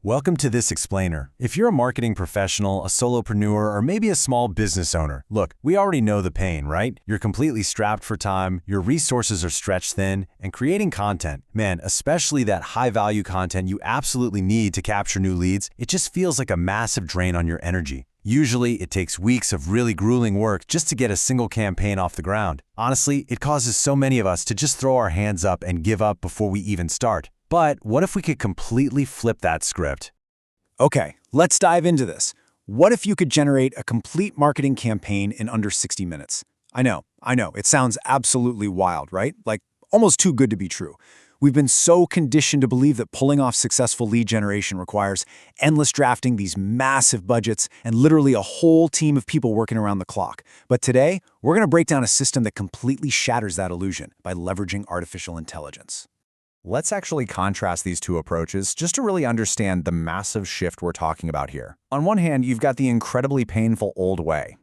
Welcome to this explainer. If you're a marketing professional, a solopreneur, or maybe a small business owner, look, we already know the pain, right? You're completely strapped for time, your resources are stretched thin, and creating content, man, especially that high-value content you absolutely need to capture new leads, it just feels like a massive drain on your energy. Usually, it takes weeks of really grueling work just to get a single campaign off the ground. Honestly, it causes so many of us to just throw our hands up and give up before we even start. But what if we could completely flip that script? Okay, let's dive into this. What if you could generate a complete marketing campaign in under 60 minutes? I know, it sounds absolutely wild, right? Like almost too good to be true. We've been so conditioned to believe that pulling off successful lead generation requires endless drafting, these massive budgets, and literally a whole team of people working around the clock. But today, we're going to break down a system that completely shatters that illusion by leveraging artificial intelligence. Let's actually contrast these two approaches just to really understand the massive shift we're talking about here. On one hand, you've got the incredibly painful old way,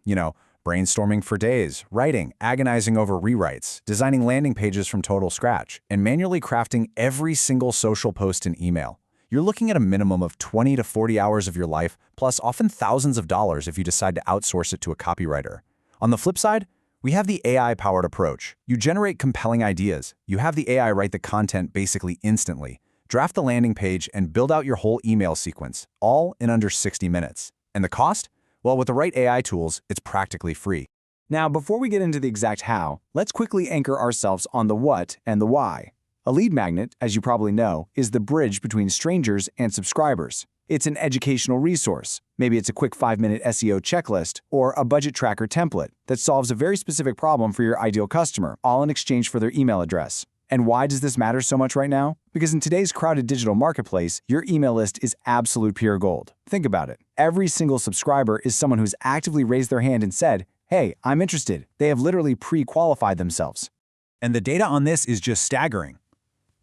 brainstorming for days, writing, agonizing over rewrites, designing landing pages from total scratch, and manually crafting every single social post and email. You're looking at a minimum of 20 to 40 hours of your life, plus often thousands of dollars if you decide to outsource it to a copywriter. On the flip side, we have the AI-powered approach. You generate compelling ideas. You have the AI write the content basically instantly, draft the landing page, and build out your whole email sequence, all in under 60 minutes. And the cost? Well, with the right AI tools, it's practically free. Now, before we get into the exact how, let's quickly anchor ourselves on the what and the why. A lead magnet, as you probably know, is the bridge between strangers and subscribers. It's an educational resource. Maybe it's a quick 5-minute SEO checklist or a budget tracker template that solves a very specific problem for your ideal customer, all in exchange for their email address. And why does this matter so much right now? Because in today's crowded digital marketplace, your email list is absolute pure gold. Think about it. Every single subscriber is someone who's actively raised their hand and said, "Hey, I'm interested." They have literally pre-qualified themselves. And the data on this is just staggering.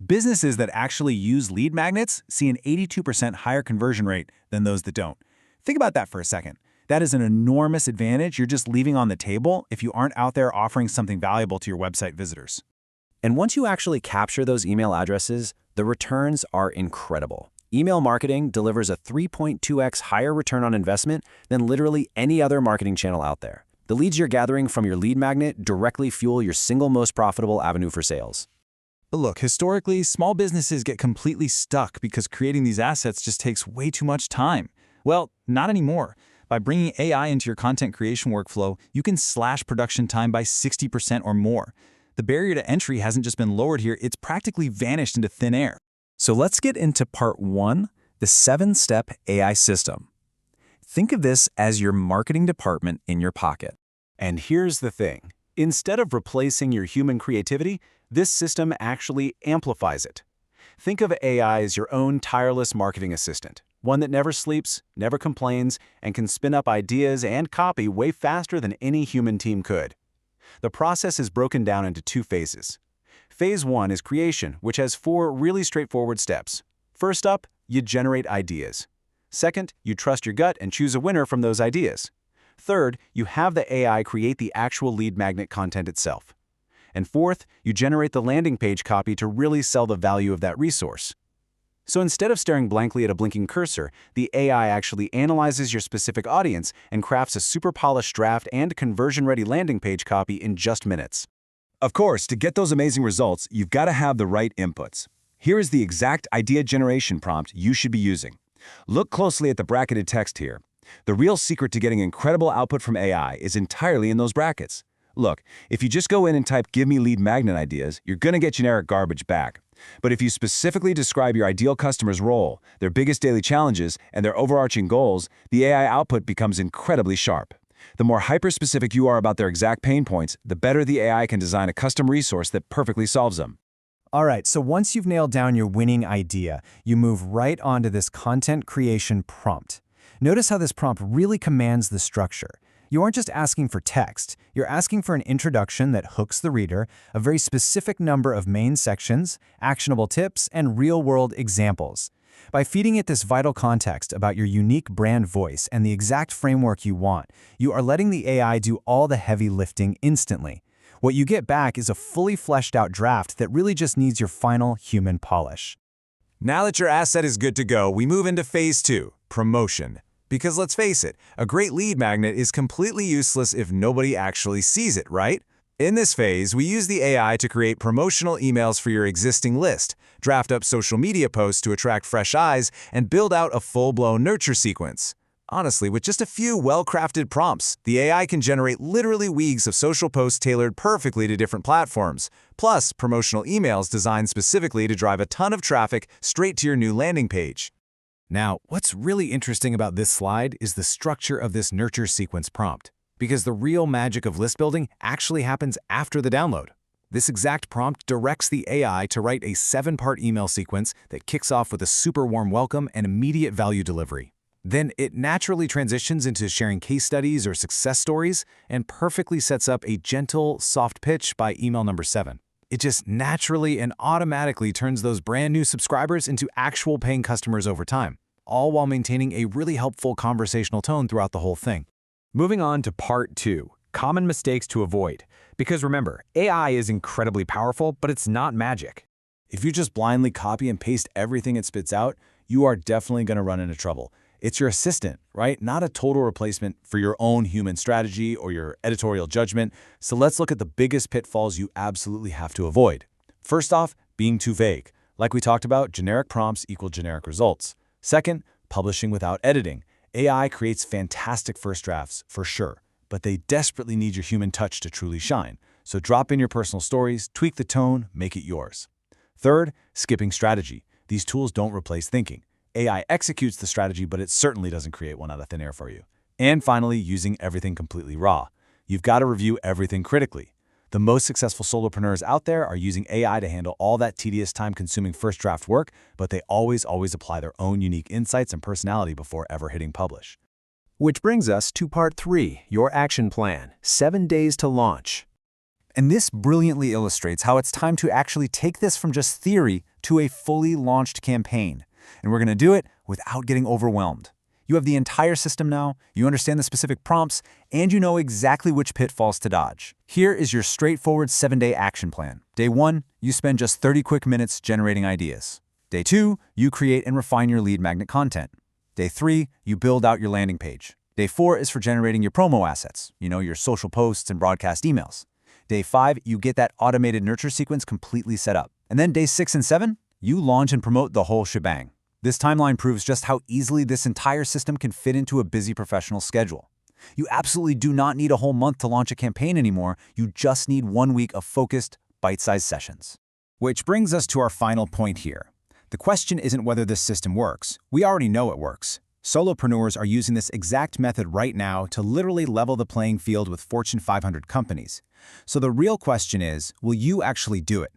Businesses that actually use lead magnets see an 82% higher conversion rate than those that don't. Think about that for a second. That is an enormous advantage you're just leaving on the table if you aren't out there offering something valuable to your website visitors. And once you actually capture those email addresses, the returns are incredible. Email marketing delivers a 3.2x higher return on investment than literally any other marketing channel out there. The leads you're gathering from your lead magnet directly fuel your single most profitable avenue for sales. But look, historically, small businesses get completely stuck because creating these assets just takes way too much time. Well, not anymore. By bringing AI into your content creation workflow, you can slash production time by 60% or more. The barrier to entry hasn't just been lowered here, it's practically vanished into thin air. So let's get into part 1, the 7-step AI system. Think of this as your marketing department in your pocket. And here's the thing. Instead of replacing your human creativity, this system actually amplifies it. Think of AI as your own tireless marketing assistant, one that never sleeps, never complains, and can spin up ideas and copy way faster than any human team could. The process is broken down into 2 phases. Phase 1 is creation, which has 4 really straightforward steps. First up, you generate ideas. Second, you trust your gut and choose a winner from those ideas. Third, you have the AI create the actual lead magnet content itself. And fourth, you generate the landing page copy to really sell the value of that resource. So instead of staring blankly at a blinking cursor, the AI actually analyzes your specific audience and crafts a super polished draft and conversion-ready landing page copy in just minutes. Of course, to get those amazing results, you've got to have the right inputs. Here is the exact idea generation prompt you should be using. Look closely at the bracketed text here. The real secret to getting incredible output from AI is entirely in those brackets. Look, if you just go in and type "give me lead magnet ideas," you're going to get generic garbage back. But if you specifically describe your ideal customer's role, their biggest daily challenges, and their overarching goals, the AI output becomes incredibly sharp. The more hyper-specific you are about their exact pain points, the better the AI can design a custom resource that perfectly solves them. All right, so once you've nailed down your winning idea, you move right onto this content creation prompt. Notice how this prompt really commands the structure. You aren't just asking for text, you're asking for an introduction that hooks the reader, a very specific number of main sections, actionable tips, and real-world examples. By feeding it this vital context about your unique brand voice and the exact framework you want, you are letting the AI do all the heavy lifting instantly. What you get back is a fully fleshed out draft that really just needs your final human polish. Now that your asset is good to go, we move into phase 2, promotion. Because let's face it, a great lead magnet is completely useless if nobody actually sees it, right? In this phase, we use the AI to create promotional emails for your existing list, draft up social media posts to attract fresh eyes, and build out a full-blown nurture sequence. Honestly, with just a few well-crafted prompts, the AI can generate literally weeks of social posts tailored perfectly to different platforms, plus promotional emails designed specifically to drive a ton of traffic straight to your new landing page. Now, what's really interesting about this slide is the structure of this nurture sequence prompt, because the real magic of list building actually happens after the download. This exact prompt directs the AI to write a 7-part email sequence that kicks off with a super warm welcome and immediate value delivery. Then it naturally transitions into sharing case studies or success stories and perfectly sets up a gentle, soft pitch by email number 7. It just naturally and automatically turns those brand new subscribers into actual paying customers over time, all while maintaining a really helpful conversational tone throughout the whole thing. Moving on to part 2, common mistakes to avoid. Because remember, AI is incredibly powerful, but it's not magic. If you just blindly copy and paste everything it spits out, you are definitely going to run into trouble. It's your assistant, right? Not a total replacement for your own human strategy or your editorial judgment. So let's look at the biggest pitfalls you absolutely have to avoid. First off, being too vague. Like we talked about, generic prompts equal generic results. Second, publishing without editing. AI creates fantastic first drafts, for sure, but they desperately need your human touch to truly shine. So drop in your personal stories, tweak the tone, make it yours. Third, skipping strategy. These tools don't replace thinking. AI executes the strategy, but it certainly doesn't create one out of thin air for you. And finally, using everything completely raw. You've got to review everything critically. The most successful solopreneurs out there are using AI to handle all that tedious, time-consuming first draft work, but they always apply their own unique insights and personality before ever hitting publish. Which brings us to part 3, your action plan, 7 days to launch. And this brilliantly illustrates how it's time to actually take this from just theory to a fully launched campaign. And we're going to do it without getting overwhelmed. You have the entire system now, you understand the specific prompts, and you know exactly which pitfalls to dodge. Here is your straightforward 7-day action plan. Day 1, you spend just 30 quick minutes generating ideas. Day 2, you create and refine your lead magnet content. Day 3, you build out your landing page. Day 4 is for generating your promo assets, your social posts and broadcast emails. Day 5, you get that automated nurture sequence completely set up. And then day 6 and 7, you launch and promote the whole shebang. This timeline proves just how easily this entire system can fit into a busy professional schedule. You absolutely do not need a whole month to launch a campaign anymore. You just need 1 week of focused, bite-sized sessions. Which brings us to our final point here. The question isn't whether this system works. We already know it works. Solopreneurs are using this exact method right now to literally level the playing field with Fortune 500 companies. So the real question is, will you actually do it?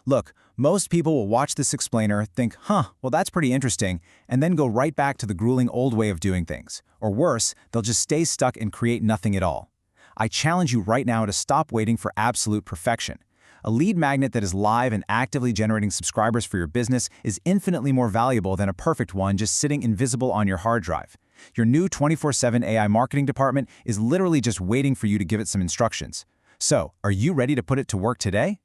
Look, most people will watch this explainer, think, well that's pretty interesting, and then go right back to the grueling old way of doing things. Or worse, they'll just stay stuck and create nothing at all. I challenge you right now to stop waiting for absolute perfection. A lead magnet that is live and actively generating subscribers for your business is infinitely more valuable than a perfect one just sitting invisible on your hard drive. Your new 24/7 AI marketing department is literally just waiting for you to give it some instructions. So, are you ready to put it to work today?